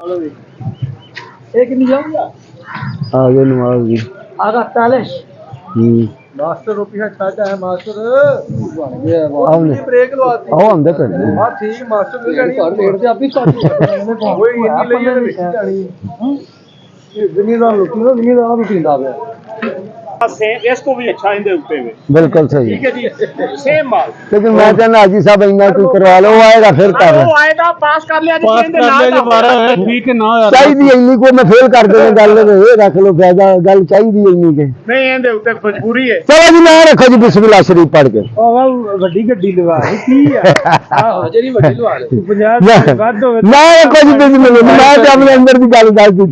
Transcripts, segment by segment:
एक नहीं जाऊंगा आगे नुआगी आगा 40 मास्टर रुपया छाटा है मास्टर हमने ब्रेक लवाती आओ हम देख हां ठीक मास्टर ले जानी पेड़ से अभी कोई इतनी ले जाने बेची जानी ये जिम्मेदार रोटी ना जिम्मेदार रोटी दा है सेम इसको भी अच्छा इंदे उत्ते वे बिल्कुल सही ठीक है जी सेम माल लेकिन मैं कहना हाजी साहब इतना कोई करवा लो वो आएगा फिर कर वो आएगा पास कर लिया जी इंदे नाल दोबारा ठीक है ना यार चाहिए इन्नी को मैं फेल कर देना गल ये रख लो फायदा गल चाहिए इन्नी के नहीं इंदे उत्ते मजबूरी है चलो जी ना रखो जी बिस्मिल्लाह शरीफ पढ़ के ਵੱਡੀ ਗੱਡੀ ਲਵਾ ਕੀ ਆ ਆਹੋ ਜਿਹੜੀ ਵੱਡੀ ਲਵਾ ਲੈ 50 ਵੱਧ ਹੋਵੇ ना रखो जी बिस्मिल्लाह मैं तो अपने अंदर की गल दस दी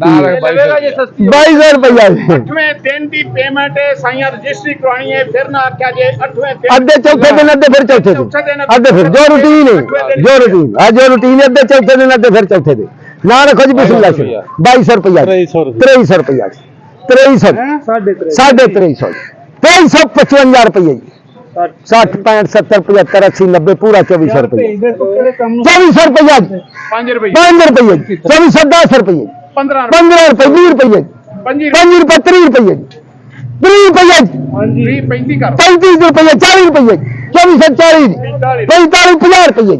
लगेगा ये सस्ती 2200 रुपया 8वें दिन की पेमेंट है साइया रजिस्ट्री करवानी है फिर ना क्या जे 8वें दिन अद्धे चौथे दिन अद्धे फिर चौथे दिन अद्धे फिर जो रूटीन है जो रूटीन आज जो रूटीन है अद्धे चौथे दिन अद्धे फिर चौथे दिन ना रखो जी बिस्मिल्लाह शरीफ 2200 रुपया 2300 रुपया 2300 2350 2355 रुपये 60 65 70 75 80 90 पूरा 2400 रुपये 2400 रुपया 5 रुपए 5 रुपये 2410 रुपये 15 रुपये 20 रुपये 5 रुपये 30 रुपये 30 रुपये 35 कर 35 रुपये 40 रुपये 2440 45 50 रुपये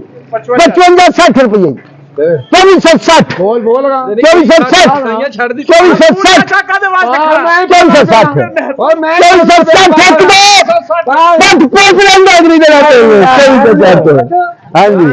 55 60 रुपये 2460 बोल बोलगा 2460 छड़ दी 2460 अच्छा कादे वास्ते खड़ा 2460 और मैं 2460 बट पोस्ट रंग अग्री दे रहे हैं हाँ जी